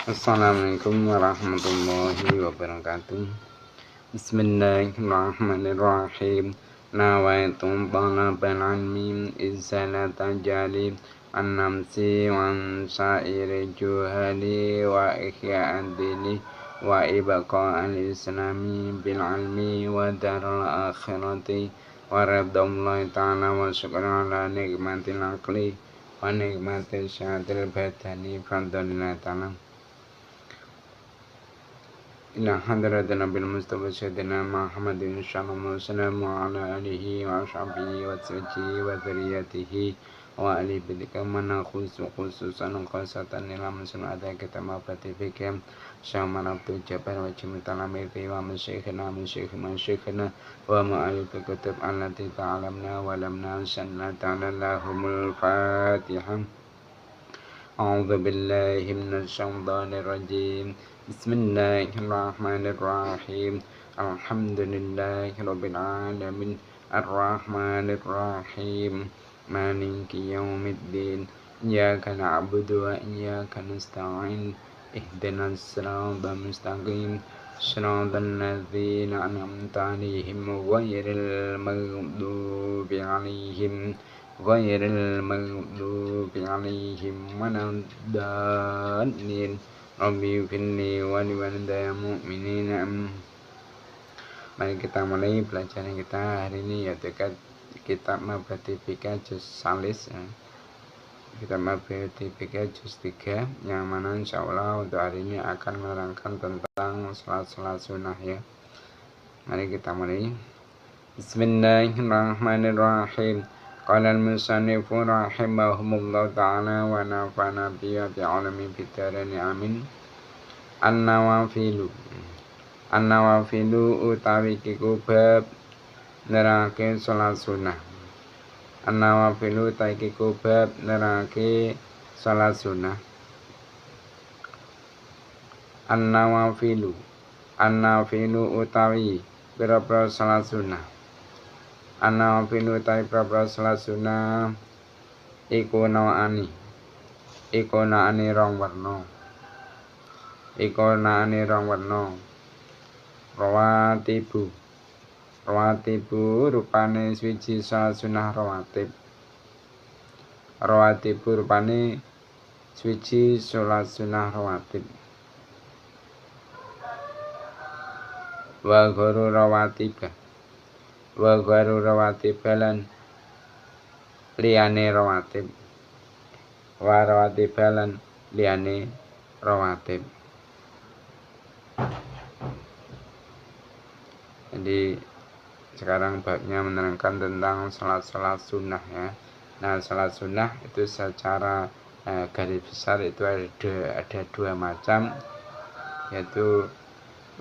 Assalamualaikum warahmatullahi wabarakatuh. Bismillahirrahmanirrahim. Nawaitu talabal ilmi izalata jali an-namsi wa sa'iri juhali wa ihya'ad dini wa ibqa'al islami bil ilmi wa darul akhirati wa ridwanullahi ta'ala wa syukran ala nikmatil aqli wa nikmatil syahadil badani fadlillahi ta'ala. Ila hadratin Nabil Mustafa Sayyidina Muhammadin sallallahu alaihi wasallam wa ala alihi wa ashabihi wa sahbihi wa dzurriyyatihi wa ali bidika mana khususan khasatan ila musnada kita mabati fikam syamaratu jabar wa jimtal amiri wa masyikhina wa ma'alif kutub allati ta'alamna wa lam nasanna ta'alallahumul fatihah. A'udzu billahi minasy syaithanir rajim. Bismillahirrahmanirrahim. Alhamdulillahirabbil alamin. Arrahmanirrahim. Maliki yaumiddin. Iyyaka na'budu wa iyyaka nasta'in. Ihdinas siratal mustaqim. Shiratal ladzina an'amta 'alaihim ghairil maghdubi 'alaihim waladdallin. Rabbi firli wa liwalidayya mu'minina. Mari kita mulai pelajaran kita hari ini, yaitu kitab Mabadi'ika juz salis. Kitab Mabadi'ika juz 3, yang mana insya Allah untuk hari ini akan menerangkan tentang salat sunnah ya. Mari kita mulai. Bismillahirrahmanirrahim. Qala al-musannifu rahimahumullah ta'ala wa nafa'ana biya bi'alami bidarani amin. An-nawafilu utawi kiku bab nerake salat sunnah. An-nawafilu utawi kiku bab nerake salat sunnah. An-nawafilu utawi pira-pira salat sunnah. An-nawafilu utawi pira-pira salat sunnah iku naani rong warna. Rawatibu rupane swiji salat sunnah rawatib. Rawatibu rupane swiji salat sunnah rawatib. Wa gharu rawatib lan liyane rawatib. Wa rawatib lan liyane rawatib. Jadi sekarang babnya menerangkan tentang salat sunnah ya. Nah, salat sunnah itu secara garis besar itu ada dua macam, yaitu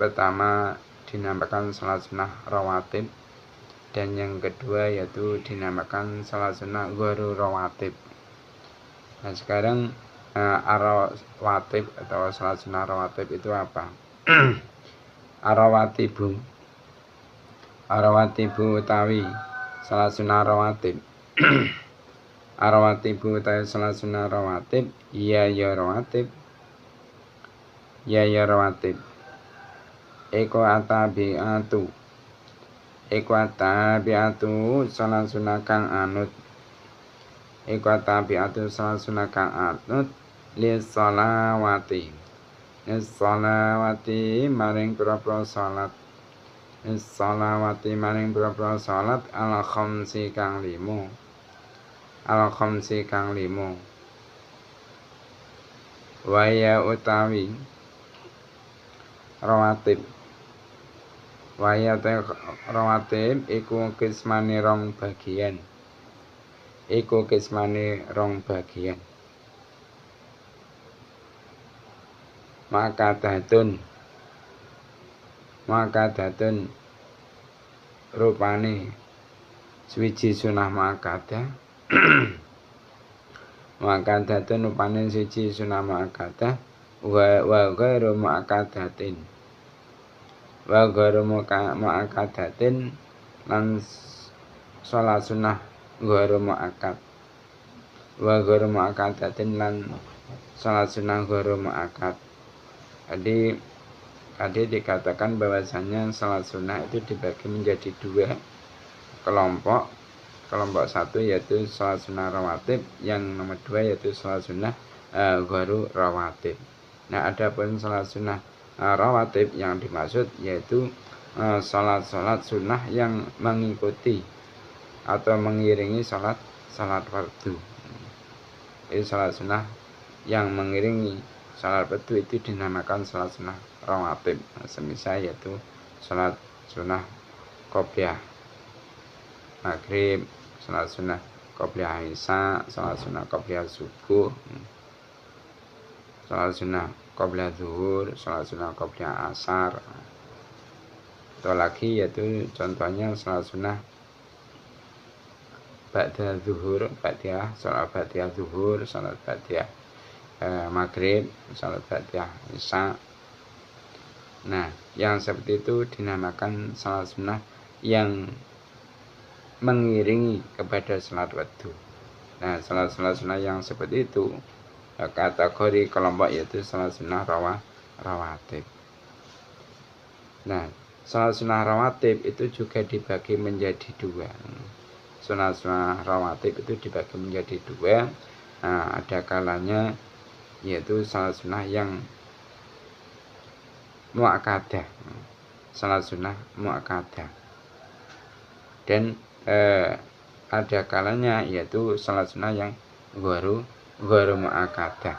pertama dinamakan salat sunnah rawatib, dan yang kedua yaitu dinamakan salat sunnah gharu rawatib. Nah, sekarang rawatib atau salat sunnah rawatib itu apa? Arawatibu utawi salat sunnah rawatib. Arawatibu utawi salat sunnah rawatib ya rawatib. Eko atabiatu salat sunnah kang anut. Salat sunnah kang anut lis salawati maring pira-pira salat. Maring pira-pira salat ala khamsi kang limo. Waya utawi rawatib. Rawatib iku kismane rong bagian. Makadatun rupane swiji sunah makadah. Makadatun rupane swiji sunah makadah wa ghairu makadatin. Lan salat sunnah ghairu muakkad. Wa ghairu muakkadatin lan salat sunnah ghairu muakkad. Jadi tadi dikatakan bahwasanya salat sunnah itu dibagi menjadi dua kelompok. Kelompok satu yaitu salat sunnah rawatib, yang nomor dua yaitu salat sunnah gharu rawatib. Nah, adapun salat sunnah rawatib yang dimaksud yaitu salat sunnah yang mengikuti atau mengiringi salat fardu. Jadi salat sunnah yang mengiringi salat fardu itu dinamakan salat sunnah rawatib. Semisal yaitu salat sunnah qobliyah maghrib, salat sunnah qobliyah isya, salat sunnah qobliyah subuh, salat sunnah qobliyah zuhur, salat sunnah qobliyah asar. Atau lagi yaitu contohnya salat sunnah ba'da zuhur, salat ba'da zuhur, salat ba'da maghrib, salat ba'da isya. Nah, yang seperti itu dinamakan salat sunnah yang mengiringi kepada salat fardu. Nah, salat sunnah yang seperti itu kategori kelompok yaitu salat sunnah rawatib. Nah, salat sunnah rawatib itu juga dibagi menjadi dua. Salat sunnah rawatib itu dibagi menjadi dua. Nah, ada kalanya yaitu salat sunnah yang muakkadah, salat sunnah muakkadah. Dan ada kalanya yaitu salat sunnah yang gharu muakkadah,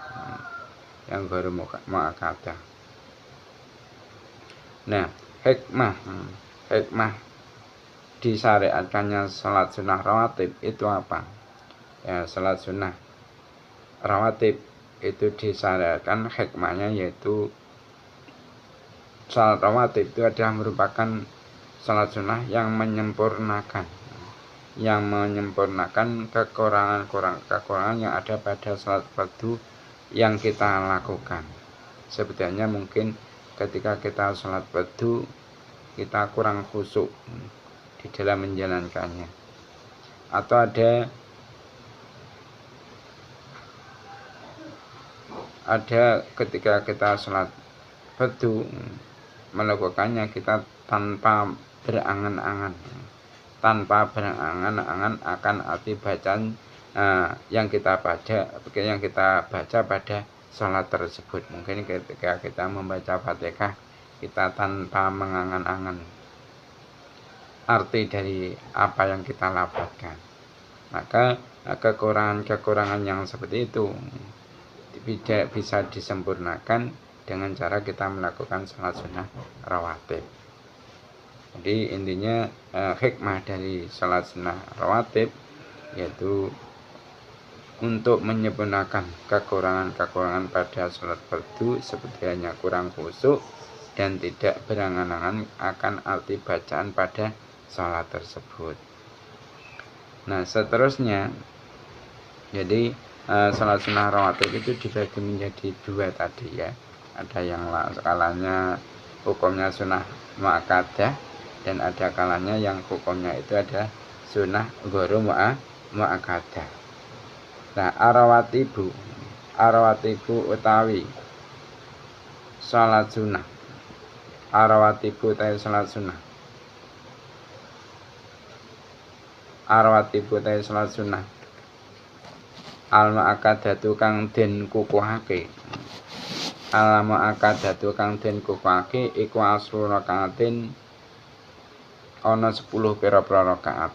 yang gharu muakkadah. Nah, hikmah disyariatkannya salat sunnah rawatib itu apa? Ya, salat sunnah rawatib itu disyariatkan hikmahnya yaitu salat rawatib itu adalah merupakan salat sunnah yang menyempurnakan kekurangan yang ada pada salat fardu yang kita lakukan. Sebetulnya mungkin ketika kita salat fardu kita kurang khusyuk di dalam menjalankannya, atau ada ketika kita salat fardu melakukannya kita tanpa berangan-angan akan arti bacaan yang kita baca pada sholat tersebut. Mungkin ketika kita membaca Fatihah kita tanpa mengangan-angan arti dari apa yang kita lafazkan, maka kekurangan yang seperti itu tidak bisa disempurnakan dengan cara kita melakukan sholat sunnah rawatib. Jadi intinya hikmah dari salat sunnah rawatib yaitu untuk menyempurnakan kekurangan pada salat fardu seperti hanya kurang khusyuk dan tidak berangan-angan akan arti bacaan pada salat tersebut. Nah, seterusnya jadi salat sunnah rawatib itu dibagi menjadi dua tadi ya. Ada yang skalanya hukumnya sunnah muakkadah, dan ada kalanya yang hukumnya itu ada sunnah gharu muakkadah. Nah, arawatibu utawi salat sunnah. Arawatibu utawi salat sunnah. Arawatibu utawi salat sunnah. Al muakkadatu kang den kukuhake. Al muakkadatu kang den kukuhake iku asru rakaatin ana 10 pira-pira rakaat.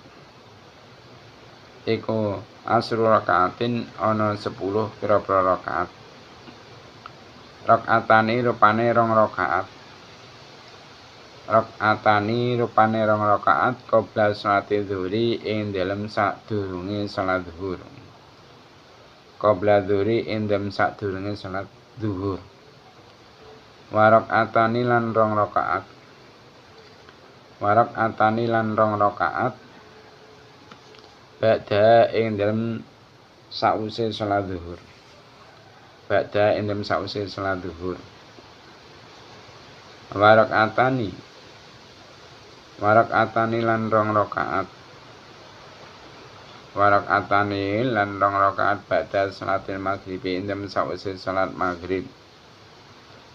Iku asru rakaatin ana 10 pira-pira rakaat. Rakaatane rupane 2 rakaat. Rakaatani rupane 2 rakaat qabla sholati zuhri ing dalem sadurunge salat zuhur. Qabla zuhri ing dalem sadurunge salat zuhur. Wa rakaatani lan 2 rakaat. Warak atani lan 2 rakaat ba'da ing dalem sause salat zuhur. Ba'da ing dalem sause salat zuhur. Warak atani lan 2 rakaat. Warak atani lan 2 rakaat ba'da salatil maghrib ing dalem sause salat maghrib.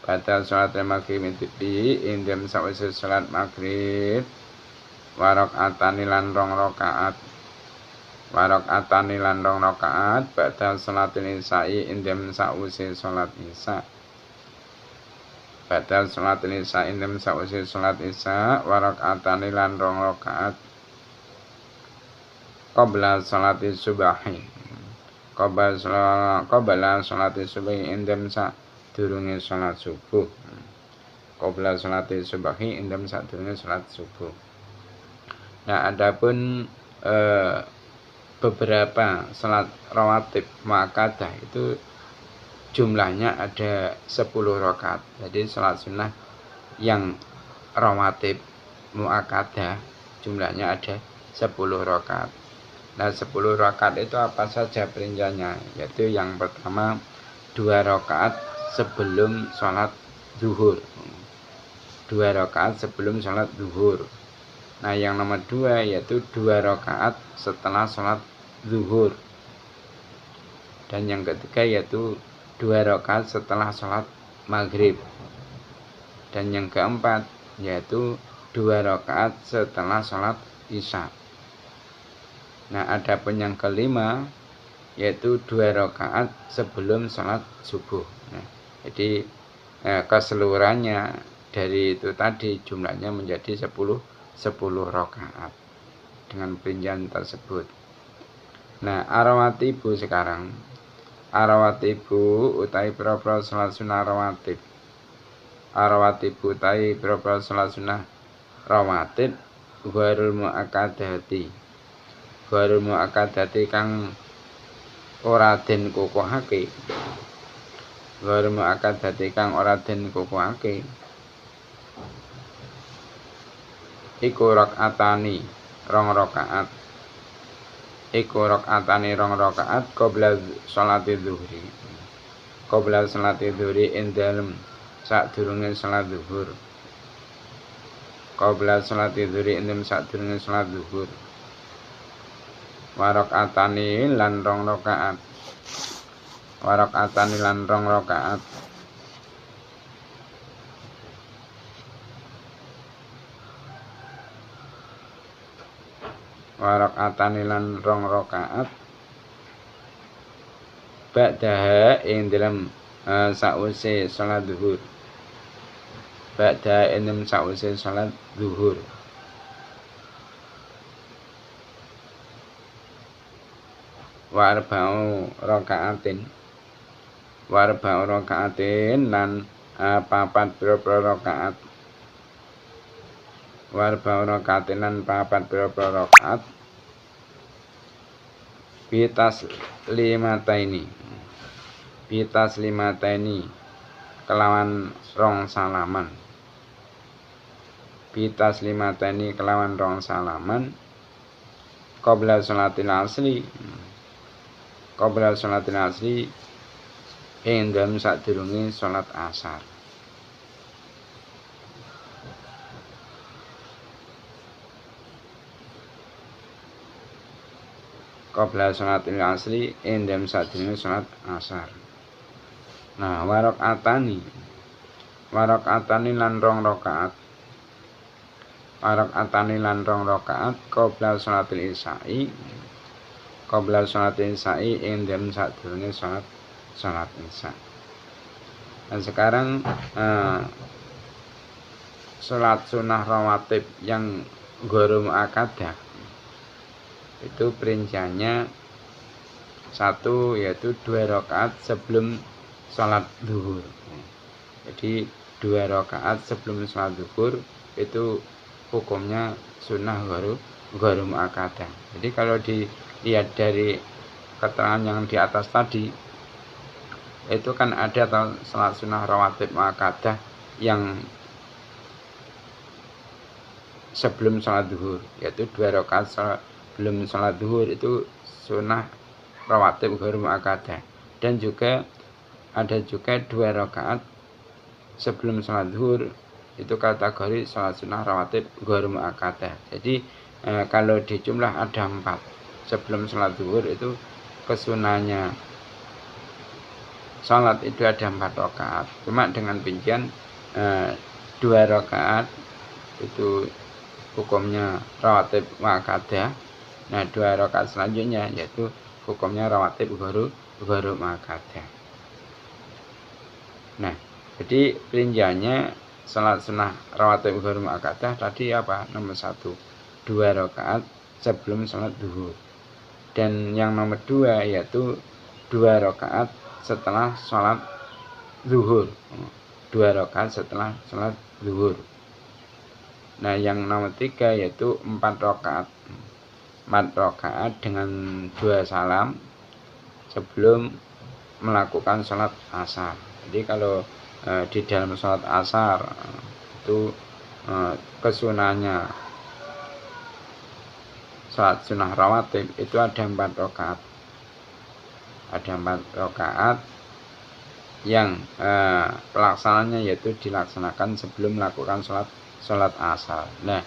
Ba'da sholatil maghrib mimpi indem sawise sholat maghrib warakaatani lan rong rakaat ba'da sholatil isya'i indem sawise sholat isya ba'da sholatil isya indem sawise sholat isya warakaatani lan rong rakaat qabla sholati subahi qabla sholati subahi indem sadurunge sholat subuh qabla sholati subahi indem sadurunge sholat subuh. Nah, adapun beberapa sholat rawatib muakkadah itu jumlahnya ada 10 rakaat. Jadi sholat sunnah yang rawatib muakkadah jumlahnya ada 10 rakaat. Nah, 10 rakaat itu apa saja perinciannya? Yaitu yang pertama 2 rakaat sebelum sholat zuhur. 2 rakaat sebelum sholat zuhur. Nah, yang nomor 2 yaitu 2 rakaat setelah sholat zuhur. Dan yang ketiga yaitu 2 rakaat setelah sholat maghrib. Dan yang keempat yaitu 2 rakaat setelah sholat isya. Nah, adapun yang kelima yaitu 2 rakaat sebelum sholat subuh. Nah, jadi keseluruhannya dari itu tadi jumlahnya menjadi 10 rakaat dengan perincian tersebut. Nah, arawatibu sekarang. Arawatibu utai pira-pira sholat sunnah rawatib. Arawatibu utai pira-pira sholat sunnah rawatib ghairul muakkadati. Ghairul muakkadati kang ora den kukuhake. Ghairul muakkadati kang ora den kukuhake. Iku rakaatani rong rakaat. Iku rakaatani rong rakaat qabla sholati zuhri. Qabla sholati zuhri ing dalem sadurunge salat zuhur. Qabla sholati zuhri ing dalem sadurunge salat zuhur. Warakaatani lan rong rakaat. Warakaatani lan rong rakaat. Warakaatani lan rong rakaat. Ba'daha ing dalem sause salat zuhur. Ba'daha ing dalem sause salat zuhur. Warba'u rakaatin lan papat pira-pira rakaat. Warba'u rakaatin lan papat pira-pira rakaat. Bitas limataini kelawan rong salaman. Bitas limataini kelawan rong salaman. Qabla sholatil asri. Qabla sholatil asri ing dalem sadurunge salat asar. Qabla sholatil asri ing dalem sadurunge salat asar. Nah, warakaatani lan rong rakaat. Warakaatani lan rong rakaat qabla sholatil isya'i. Qabla sholatil isya'i ing dalem sadurunge salat isya. Dan sekarang salat sunnah rawatib yang ghairu muakkadah itu perinciannya 1 yaitu 2 rakaat sebelum salat zuhur. Jadi 2 rakaat sebelum salat zuhur itu hukumnya sunnah ghairu muakkadah. Jadi kalau dilihat dari keterangan yang di atas tadi itu kan ada salat sunnah rawatib muakkadah yang sebelum salat zuhur, yaitu 2 rakaat sebelum salat zuhur itu sunnah rawatib ghairu muakkadah. Dan juga ada juga 2 rakaat sebelum salat zuhur itu kategori salat sunnah rawatib ghairu muakkadah. Jadi kalau di jumlah ada 4 sebelum salat zuhur itu kesunahnya sholat itu ada 4 rakaat. Cuma dengan rincian 2 rakaat itu hukumnya rawatib ma'akadah. Nah 2 rakaat selanjutnya yaitu hukumnya rawatib gharu ma'akadah. Nah jadi rinciannya sholat sunnah rawatib gharu ma'akadah tadi apa? Nomor 1 2 rakaat sebelum sholat duhur. Dan yang nomor 2 yaitu 2 rakaat setelah sholat zuhur. 2 rakaat setelah sholat zuhur. Nah yang nomor 3 yaitu 4 rakaat. 4 rakaat dengan 2 salam sebelum melakukan sholat asar. Jadi kalau di dalam sholat asar itu kesunahnya sholat sunnah rawatib itu ada 4 rakaat. Ada 4 rakaat yang pelaksananya yaitu dilaksanakan sebelum melakukan sholat asar. Nah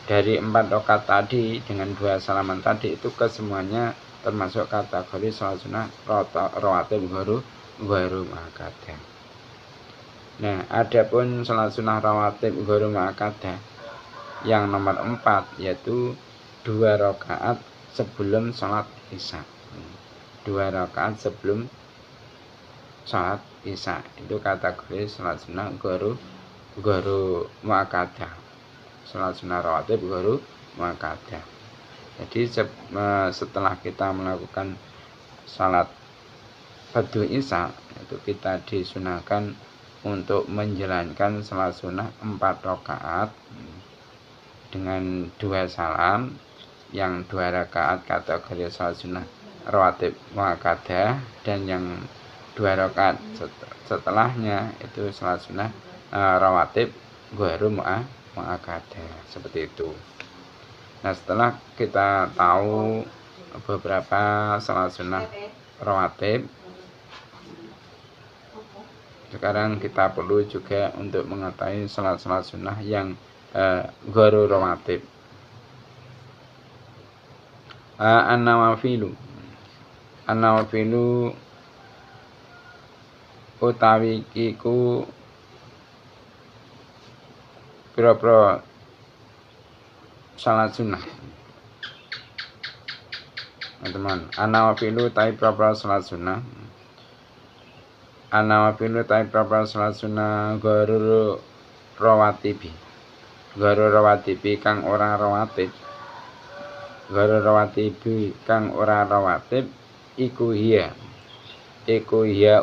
dari 4 rakaat tadi dengan 2 salaman tadi itu kesemuanya termasuk kategori sholat sunnah rawatib gharu ma'akadah. Nah adapun sholat sunnah rawatib gharu ma'akadah yang nomor 4 yaitu 2 rakaat sebelum sholat isya. 2 rakaat sebelum sholat isya itu kategori sholat sunnah gharu ma'akadah. Sholat sunnah rawatib gharu ma'akadah. Jadi setelah kita melakukan sholat fardu isya itu kita disunahkan untuk menjalankan sholat sunnah 4 rakaat dengan 2 salam. Yang 2 rakaat kategori sholat sunnah rawatib ma'akadah dan yang 2 rakaat setelahnya itu sholat sunnah rawatib gharu ma'akadah. Seperti itu. Nah setelah kita tahu beberapa sholat sunnah rawatib, sekarang kita perlu juga untuk mengetahui sholat sunnah yang gharu rawatib. An-nawafilu utawi iku pira-pira salat sunnah. Teman, an-nawafilu utawi pira-pira salat sunnah. An-nawafilu utawi pira-pira salat sunnah gharu rawatibi kang ora rawatib. Gharu rawatibi kang ora rawatib iku hiya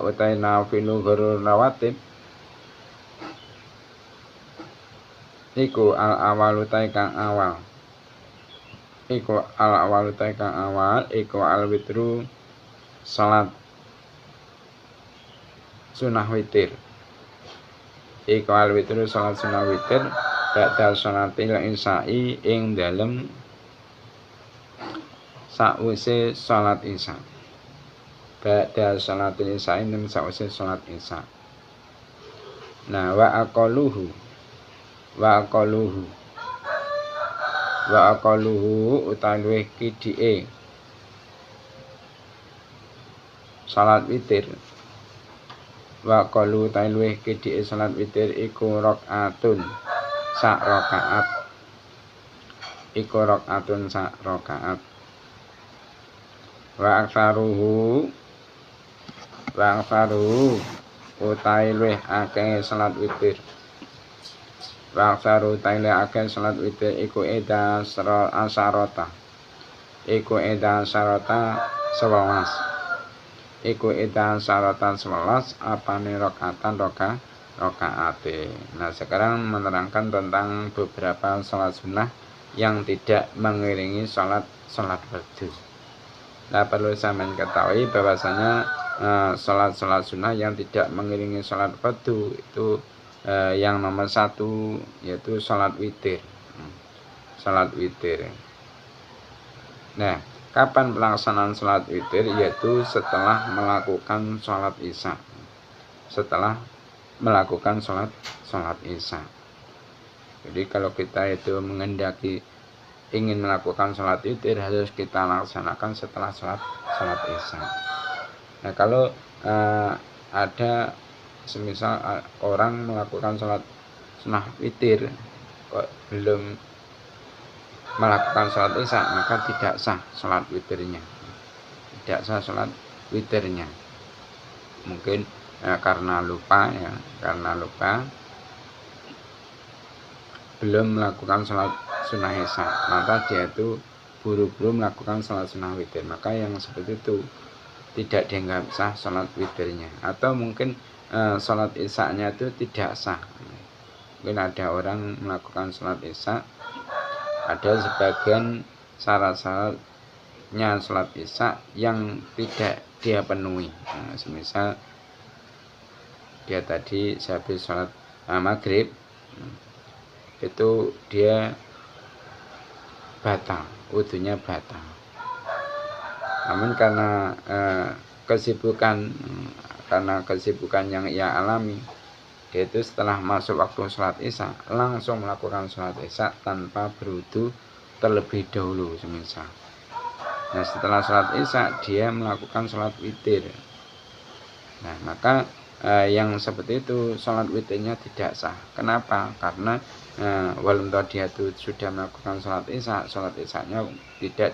utawi nawafilu gharu rawatib iku al-awal utawi kang awal iku al-witru salat sunah witir. Iku al-witru salat sunah witir ba'da sholatil isya'i ing dalem sakwise salat isya. Ba'da sholatil isya'i ing sakwise salat isya. Nah wa aqaluhu utawi luwih kidike salat witir. Wa qalu utawi luwih kidike salat witir iku rakaatun sak rakaat. Wa aksaruhu utawi luwih akeh salat witir. Wa aksaru utawi luwih akeh salat witir iku eda asarota. Iku eda asarota 11 apane rakaate. Nah sekarang menerangkan tentang beberapa salat sunnah yang tidak mengiringi salat fardu. Nah perlu sampean ketahui bahwasanya salat sunnah yang tidak mengiringi salat fardu itu yang nomor 1 yaitu salat witir. Nah kapan pelaksanaan salat witir? Yaitu setelah melakukan salat isya. Jadi kalau kita itu menghendaki ingin melakukan salat witir harus kita laksanakan setelah salat isya. Nah kalau ada semisal orang melakukan sholat sunnah witir kok belum melakukan sholat isya, maka tidak sah sholat witirnya, tidak sah sholat witirnya. Mungkin karena lupa belum melakukan sholat sunnah isya, maka dia itu buru-buru melakukan sholat sunnah witir, maka yang seperti itu tidak dianggap sah sholat witirnya. Atau mungkin sholat isya-nya itu tidak sah. Mungkin ada orang melakukan sholat isya, ada sebagian syarat-syaratnya sholat isya yang tidak dia penuhi. Semisal dia tadi sehabis sholat maghrib itu dia batal, wudunya batal. Namun karena kesibukan yang ia alami, dia itu setelah masuk waktu sholat isya langsung melakukan sholat isya tanpa berwudu terlebih dahulu semisal. Nah, setelah sholat isya dia melakukan sholat witir. Nah, maka yang seperti itu sholat witirnya tidak sah. Kenapa? Karena walaupun dia itu sudah melakukan sholat isya-nya tidak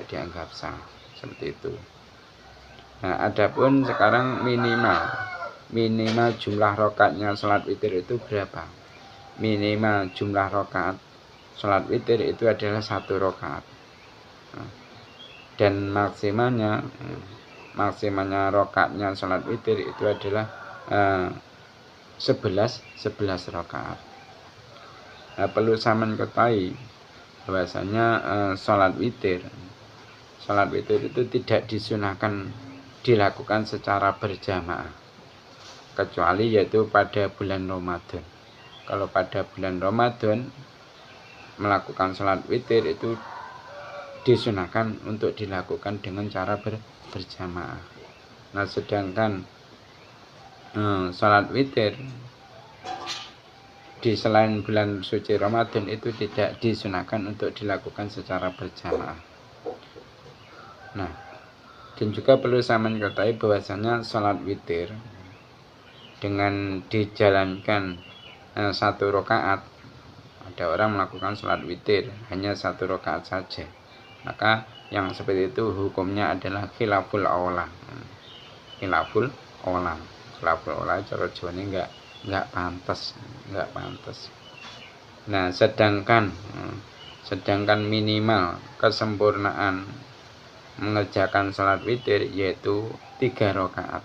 dianggap sah, seperti itu. Nah, adapun sekarang minimal jumlah rakaatnya sholat witir itu berapa? Minimal jumlah rakaat sholat witir itu adalah 1 rakaat. Dan maksimalnya rakaatnya sholat witir itu adalah 11 rakaat. Nah, perlu sampeyan ketahui bahwasanya sholat witir itu tidak disunahkan dilakukan secara berjamaah, kecuali yaitu pada bulan Ramadan. Kalau pada bulan Ramadan melakukan sholat witir itu disunahkan untuk dilakukan dengan cara berjamaah. Nah, sedangkan sholat witir di selain bulan suci Ramadan itu tidak disunahkan untuk dilakukan secara berjamaah. Nah, dan juga perlu sampeyan ketahui bahwasanya sholat witir dengan dijalankan 1 rakaat, ada orang melakukan sholat witir hanya 1 rakaat saja, maka yang seperti itu hukumnya adalah khilaful aula. Khilaful aula cara Jawane enggak pantas. Nah, sedangkan minimal kesempurnaan mengerjakan sholat witir yaitu 3 rakaat.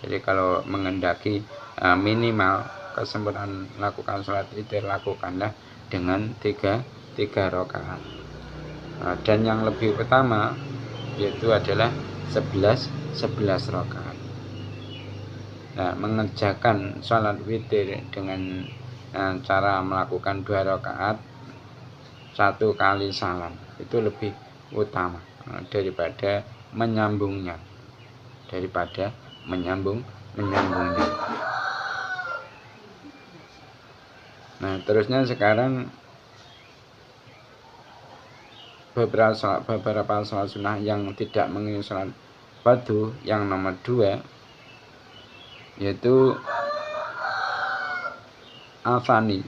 Jadi kalau mengendaki minimal kesempurnaan lakukan sholat witir, lakukanlah dengan 3 rakaat. Dan yang lebih utama yaitu adalah 11 rakaat. Nah, mengerjakan sholat witir dengan cara melakukan 2 rakaat 1 kali salam itu lebih utama daripada menyambungnya. Nah, terusnya sekarang beberapa sholat sunnah yang tidak mengiringi sholat fardu yang nomor 2 yaitu afani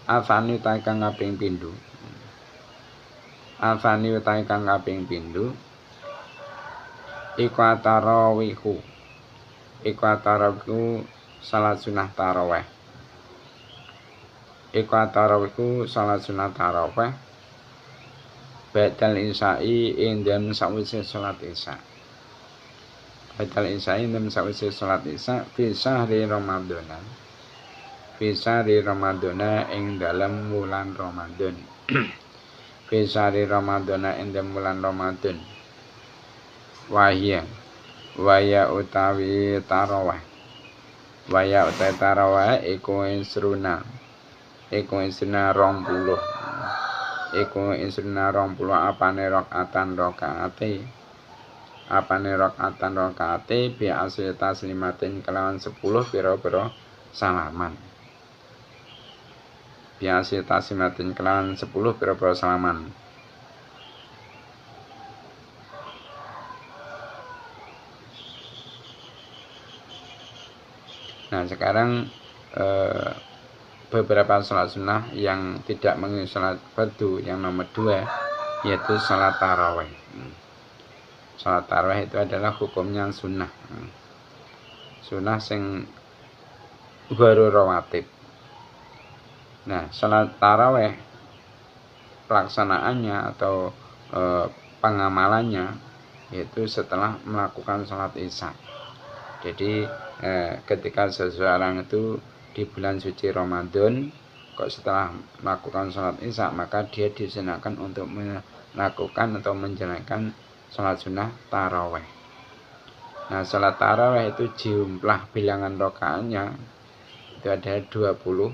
utawi kang kaping pindho. Afani utawi kang kaping pindho iku tarawihu. Salat sunah tarawih. Salat sunah tarawih ba'dal isya'i ing dalem sawise salat isya. Ba'dal isya'i ing dalem sawise salat isya fi syahri Ramadan. Fi syahri Ramadan ing dalem wulan Ramadan. Fi syahri Ramadan ing dalem wulan Ramadan. Waya utawi tarawih. Waya utawi tarawih iku isruna 20. Iku isruna 20 apane rakaatan rakaate bi asli taslimatin kelawan 10 pira-pira salaman. Bi asli taslimatin kelawan 10 pira-pira salaman. Nah sekarang beberapa sholat sunnah yang tidak mengikuti sholat fardu yang nomor 2 yaitu sholat taraweh. Sholat taraweh itu adalah hukumnya sunnah. Sunnah sing baru rawatib. Nah sholat taraweh pelaksanaannya atau pengamalannya yaitu setelah melakukan sholat isya. Jadi ketika seseorang itu di bulan suci Ramadan kok setelah melakukan sholat isya, maka dia disunahkan untuk melakukan atau menjalankan sholat sunnah taraweh. Nah sholat taraweh itu jumlah bilangan rakaatnya itu ada 20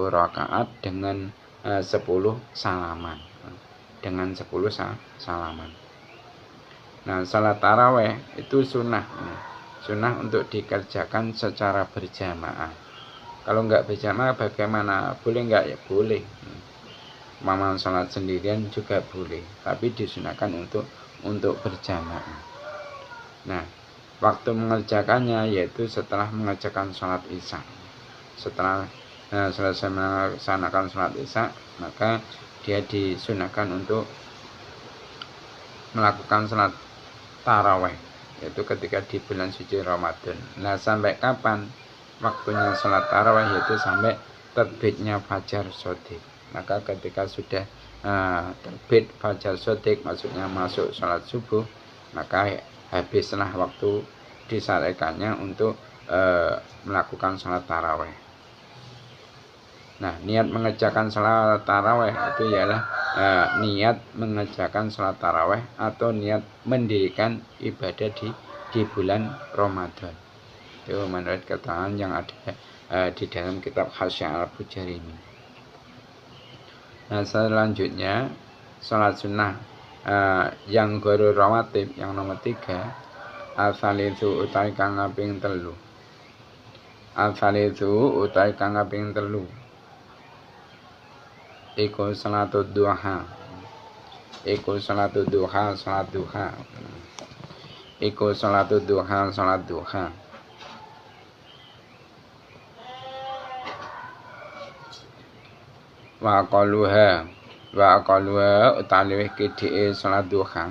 rakaat dengan 10 salaman. Dengan 10 salaman. Nah sholat taraweh itu sunnah untuk dikerjakan secara berjamaah. Kalau nggak berjamaah bagaimana? Boleh nggak? Ya boleh. Mama sholat sendirian juga boleh, tapi disunahkan untuk berjamaah. Nah waktu mengerjakannya yaitu setelah mengerjakan sholat isya. Setelah selesai melaksanakan sholat isya, maka dia disunahkan untuk melakukan sholat taraweh, yaitu ketika di bulan suci Ramadan. Nah sampai kapan waktunya sholat taraweh? Yaitu sampai terbitnya fajar shodiq. Maka ketika sudah terbit fajar shodiq, maksudnya masuk sholat subuh, maka habislah waktu disyariatkannya untuk melakukan sholat taraweh. Nah niat mengerjakan sholat taraweh itu ialah niat mengerjakan sholat taraweh atau niat mendirikan ibadah di bulan Ramadan. Itu menurut keterangan yang ada di dalam kitab Hasya Al-Bujarini. Nah selanjutnya sholat sunnah yang gharu rawatib yang nomor 3 al-salisu utai kang kaping 3. Al-salisu utai kang kaping 3 iku salatul duha. Iku salatul duha, salat duha. Iku salatul duha, salat duha. Wa aqaluha utawi kidike salat duha.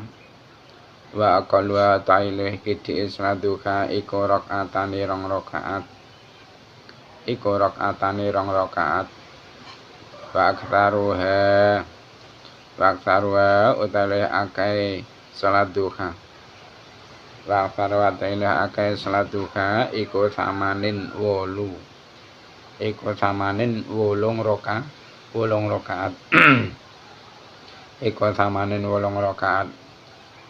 Wa aqaluha utawi kidike salat duha iku rakaatane 2 rakaat. Iku rakaatane 2 rakaat. Wa aktsaruha utawi akeh salat duha. Wa aktsaruha utawi akeh salat duha iku samanin 8. Iku samanin 8 rakaat. Iku samanin 8 rakaat.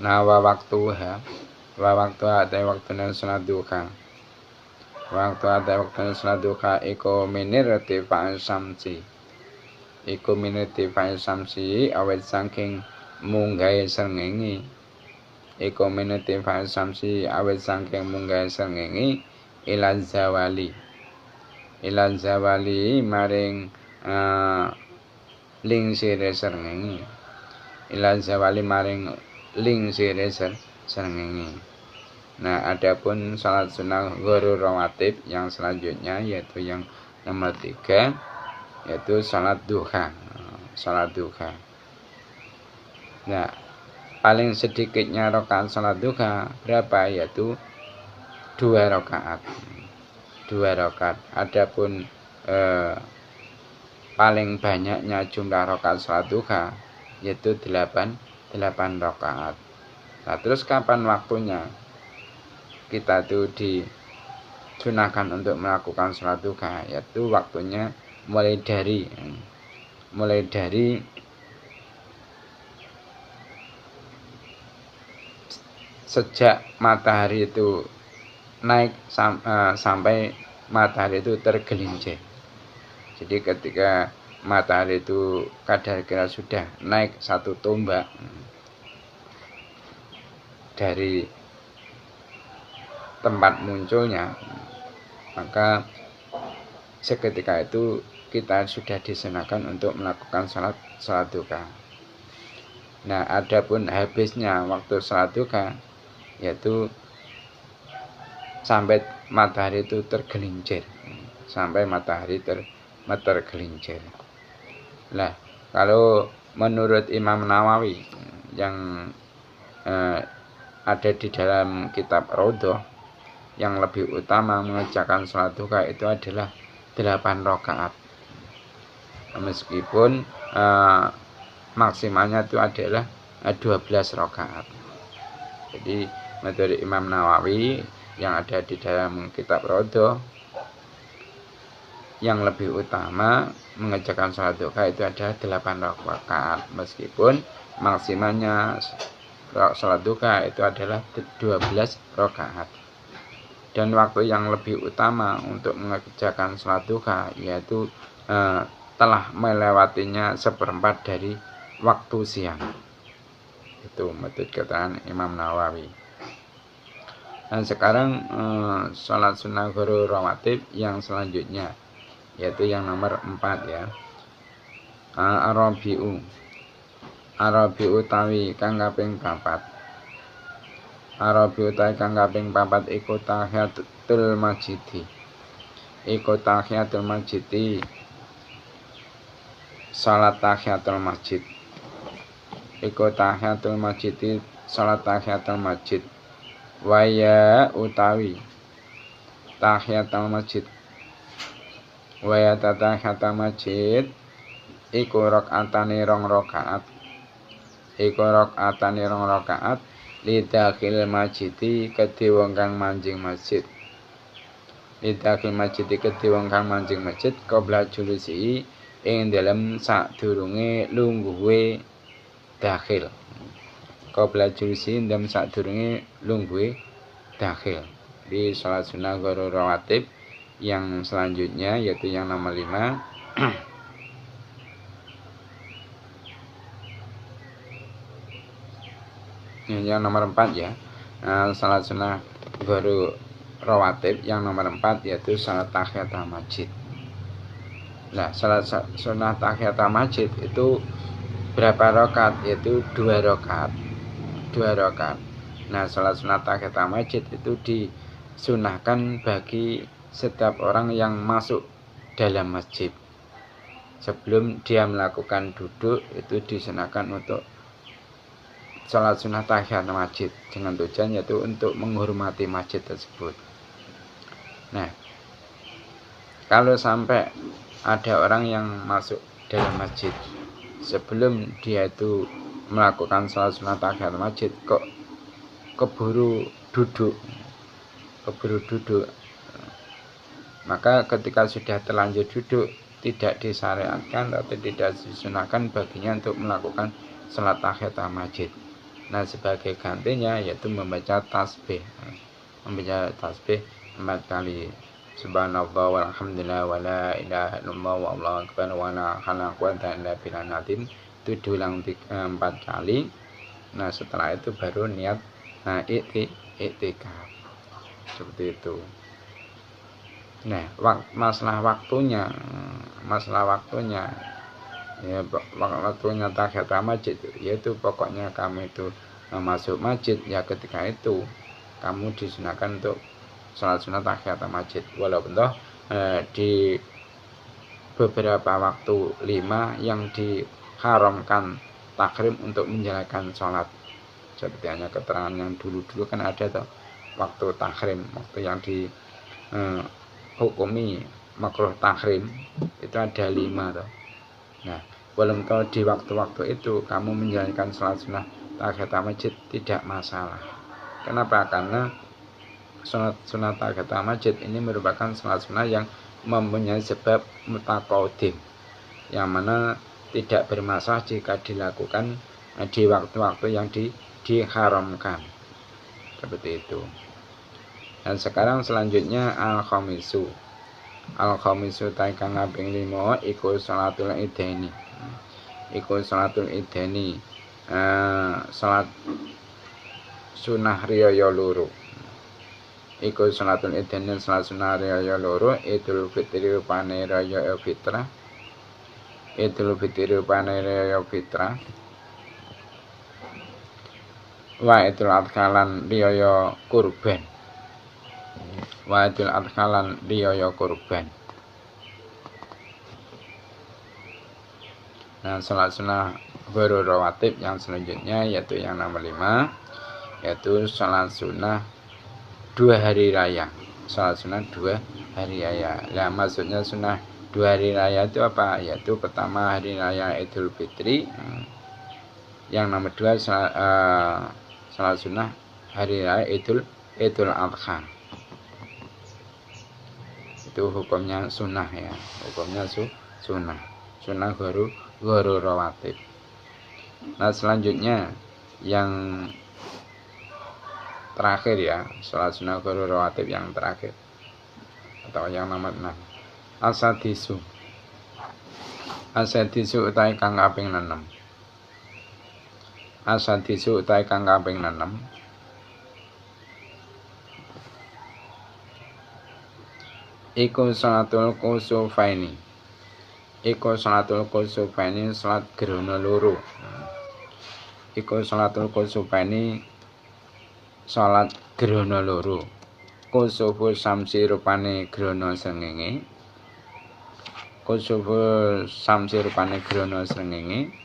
Nah wa waktuha utawi waktune salat duha. Waktu ada waktune salat duha iku minirti fa'samsi. Iku miniti fa'il samsi awet saking munggahe srengenge. Iku miniti fa'il samsi awet saking munggahe srengenge ilan zawali maring ling sire srengenge. Ilan zawali maring ling sire srengenge. Nah adapun salat sunnah gharu rawatib yang selanjutnya yaitu yang nomor 3 yaitu salat duha. Nah paling sedikitnya rakaat salat duha berapa? Yaitu 2 rakaat. Adapun paling banyaknya jumlah rakaat salat duha yaitu 8 rakaat. Nah terus kapan waktunya kita itu disunahkan untuk melakukan salat duha? Yaitu waktunya mulai dari sejak matahari itu naik sampai matahari itu tergelincir. Jadi ketika matahari itu kadar kira sudah naik 1 tombak dari tempat munculnya, maka seketika itu kita sudah disunahkan untuk melakukan salat duha. Nah adapun habisnya waktu salat duha yaitu sampai matahari itu tergelincir, sampai matahari tergelincir. Nah, kalau menurut Imam Nawawi yang ada di dalam kitab Raudhah, yang lebih utama mengerjakan sholat duha itu adalah 8 rakaat. Meskipun maksimalnya itu adalah 12 rakaat. Jadi menurut Imam Nawawi yang ada di dalam kitab Raudhah, yang lebih utama mengerjakan sholat duha itu adalah 8 rakaat, meskipun maksimalnya sholat duha itu adalah 12 rakaat. Dan waktu yang lebih utama untuk mengerjakan sholat duha yaitu telah melewatinya 1/4 dari waktu siang. Itu menurut keterangan Imam Nawawi. Dan sekarang sholat sunnah guru rawatib yang selanjutnya, yaitu yang nomor 4 ya. Arabiu tawi kang kaping 4. Arabiu tawi kang kaping 4 iku tahiyatul masjidi. Salat tahiyatul masjid. Salat tahiyatul masjid. Waya utawi tahiyatul masjid. Waya tahiyatul masjid iku rakaatane 2 rakaat. Lidakhil masjidi kedhe wong kang manjing masjid. Qabla julusi ing dalem sadurunge lungguhe dakhil. Di sholat sunnah guru rawatib yang selanjutnya, yaitu yang nomor 5. Yang nomor 4 ya. Salat sunnah guru rawatib yang nomor 4 yaitu salat tahiyatul masjid. Nah, salat sunnah tahiyatul masjid itu berapa rakaat? Yaitu 2 rakaat. Nah, salat sunnah tahiyatul masjid itu disunahkan bagi setiap orang yang masuk dalam masjid. Sebelum dia melakukan duduk, itu disunahkan untuk sholat sunnah tahiyatul masjid dengan tujuan yaitu untuk menghormati masjid tersebut. Nah, kalau sampai ada orang yang masuk dalam masjid sebelum dia itu melakukan sholat sunnah tahiyatul masjid kok keburu duduk, maka ketika sudah terlanjur duduk tidak disyariatkan atau tidak disunahkan baginya untuk melakukan sholat tahiyatul masjid. Nah, sebagai gantinya yaitu membaca tasbih 4 kali. Subhanallah walhamdulillah wala ilaha illallah wallahu akbar wa la haula wala quwwata illa billahil azim. Itu diulang 4 kali. Nah, setelah itu baru niat iktikaf. Seperti itu. Nah, masalah waktunya ya, waktunya tahiyatul masjid yaitu pokoknya kamu itu masuk masjid ya ketika itu kamu disunahkan untuk sholat sunnah tahiyatul masjid, walaupun di beberapa waktu 5 yang diharamkan takrim untuk menjalankan sholat. Seperti hanya keterangan yang dulu kan ada waktu takrim, waktu yang dihukumi makruh takrim itu ada 5 Nah, belum tahu di waktu-waktu itu kamu menjalankan sholat sunnah tahiyatul masjid tidak masalah. Kenapa? Karena sholat sunnah tahiyatul masjid ini merupakan sholat sunnah yang mempunyai sebab mutaqaddim, yang mana tidak bermasalah jika dilakukan di waktu-waktu yang diharamkan. Seperti itu. Dan sekarang selanjutnya al-khamisu taikang kaping 5 iku sholatul idaini. Salat sunah riyaya loro. Salat sunah riyaya loro Idul Fitri rupane raya fitrah. Wa idul adha lan riyaya kurban. wa idul adha lan riyaya kurban. Nah, salat sunnah baru rawatib yang selanjutnya yaitu yang nomor 5, yaitu salat sunnah 2 hari raya. Salat sunnah 2 hari raya. Nah, maksudnya sunnah 2 hari raya itu apa? Yaitu pertama hari raya Idul Fitri, yang nomor 2 salat sunnah hari raya Idul Adha. Itu hukumnya sunnah ya, hukumnya sunnah guru rawatib. Nah, selanjutnya yang terakhir ya, salat sunnah guru rawatib yang terakhir atau yang nomor 6, asadisu utawi kang kaping 6. Asadisu utawi kang kaping 6 iku salatul kusufaini. Iku salatul kusufaini salat gerhana loro. Iku salatul kusufaini salat gerhana loro. Kusufu samsi rupane gerhana srengenge. Kusufu samsi rupane gerhana srengenge.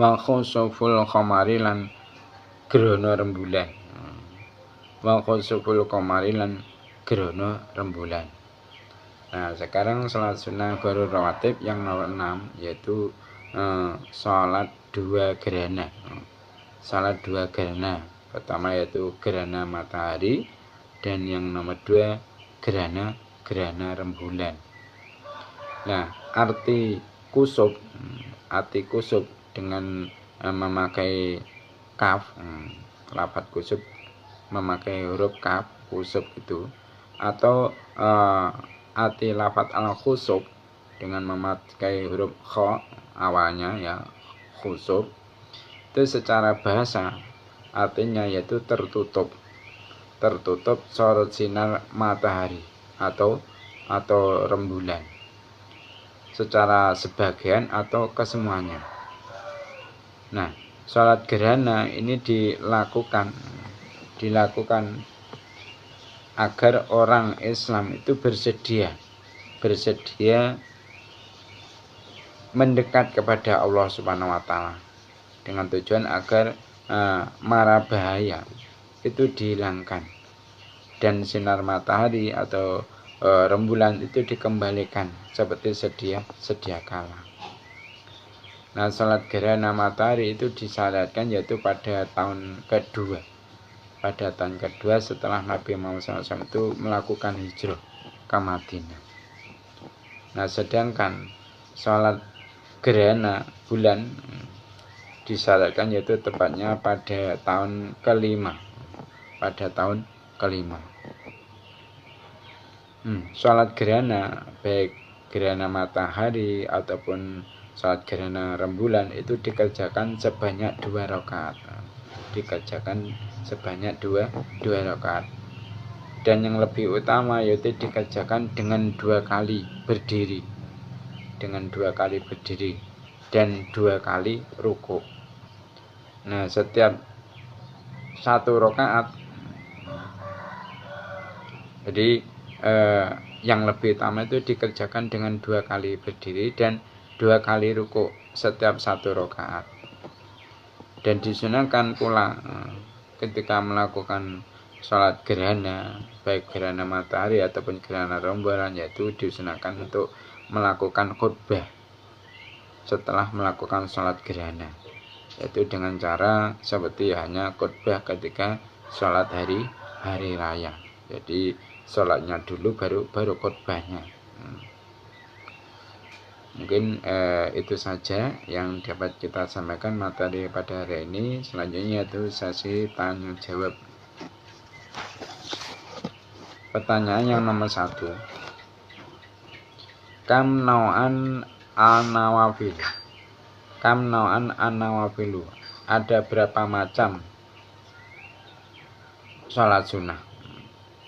Wa khusuful qamari lan gerhana rembulan. Wa khusuful qamari lan gerhana rembulan. Nah, sekarang salat sunnah baru rawatib yang nomor 6 yaitu salat 2 gerhana. Salat 2 gerhana. Pertama yaitu gerhana matahari dan yang nomor 2 gerhana rembulan. Nah, arti kusuf dengan memakai kaf, lafaz kusuf memakai huruf kaf, kusuf itu, atau arti lafaz al-khusuf dengan memakai huruf kha awalnya ya, khusuf, itu secara bahasa artinya yaitu tertutup sorot sinar matahari atau rembulan secara sebagian atau kesemuanya. Nah, sholat gerhana ini dilakukan agar orang Islam itu bersedia mendekat kepada Allah Subhanahu wa taala dengan tujuan agar mara bahaya itu dihilangkan dan sinar matahari atau rembulan itu dikembalikan seperti sedia kala. Nah, salat gerhana matahari itu disyariatkan yaitu pada tahun kedua setelah Nabi Muhammad SAW itu melakukan hijrah ke Madinah. Nah, sedangkan sholat gerhana bulan disyaratkan yaitu tepatnya pada tahun kelima. Sholat gerhana baik gerhana matahari ataupun sholat gerhana rembulan itu dikerjakan sebanyak 2 rakaat. Rakaat. Dan yang lebih utama yaitu dikerjakan dengan 2 kali berdiri. Dan 2 kali ruku. Nah, setiap 1 rakaat. Jadi yang lebih utama itu dikerjakan dengan 2 kali berdiri dan 2 kali ruku setiap 1 rakaat. Dan disunahkan pula ketika melakukan sholat gerhana, baik gerhana matahari ataupun gerhana rembulan, yaitu disunahkan untuk melakukan khutbah setelah melakukan sholat gerhana, yaitu dengan cara seperti hanya khutbah ketika sholat hari raya. Jadi sholatnya dulu baru khutbahnya. Mungkin itu saja yang dapat kita sampaikan materi pada hari ini. Selanjutnya yaitu sesi tanya jawab. Pertanyaan yang nomor 1. Kam nau'an an-nawafilu. Ada berapa macam sholat sunnah?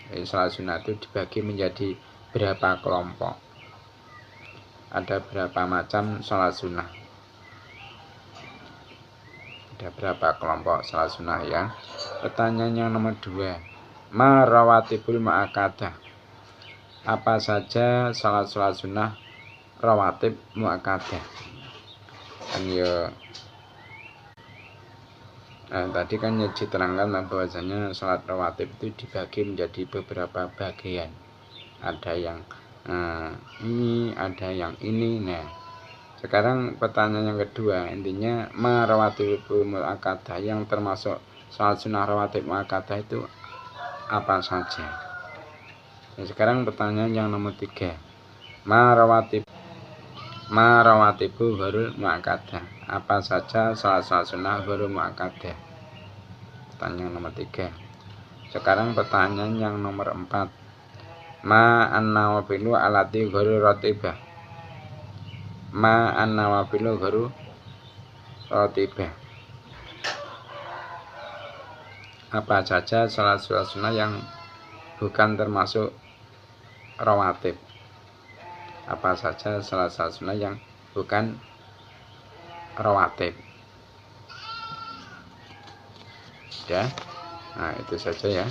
Jadi sholat sunnah itu dibagi menjadi berapa kelompok? Ada berapa macam sholat sunnah? ada berapa kelompok salat sunnah ya? Pertanyaan yang nomor 2, ma rawatibul muakkadah, apa saja salat sunnah rawatib muakkadah? Kan ya tadi kan diterangkan bahwasanya salat rawatib itu dibagi menjadi beberapa bagian, ada yang ini, ada yang ini. Nah, sekarang pertanyaan yang kedua, intinya ma rawatibul muakkadah, yang termasuk salat sunnah rawatib muakkadah itu apa saja? Nah, sekarang pertanyaan yang nomor 3, ma rawatibu ghairul muakkadah, apa saja salat sunnah ghairul muakkadah? Pertanyaan nomor 3. Sekarang pertanyaan yang nomor 4, ma an-nawafilu alati ghairul ratibah, ma an-nawafilu ghairul ratibah, apa saja salat sunnah yang bukan termasuk rawatib? Apa saja salat sunnah yang bukan rawatib? Ya, nah itu saja ya.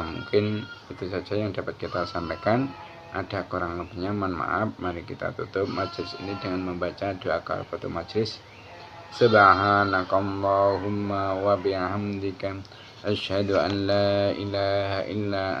Mungkin itu saja yang dapat kita sampaikan. Ada kurang lebihnya mohon maaf. Mari kita tutup majelis ini dengan membaca doa kafaratul majelis. Subhanakallahumma wa bihamdika asyhadu an la ilaha illa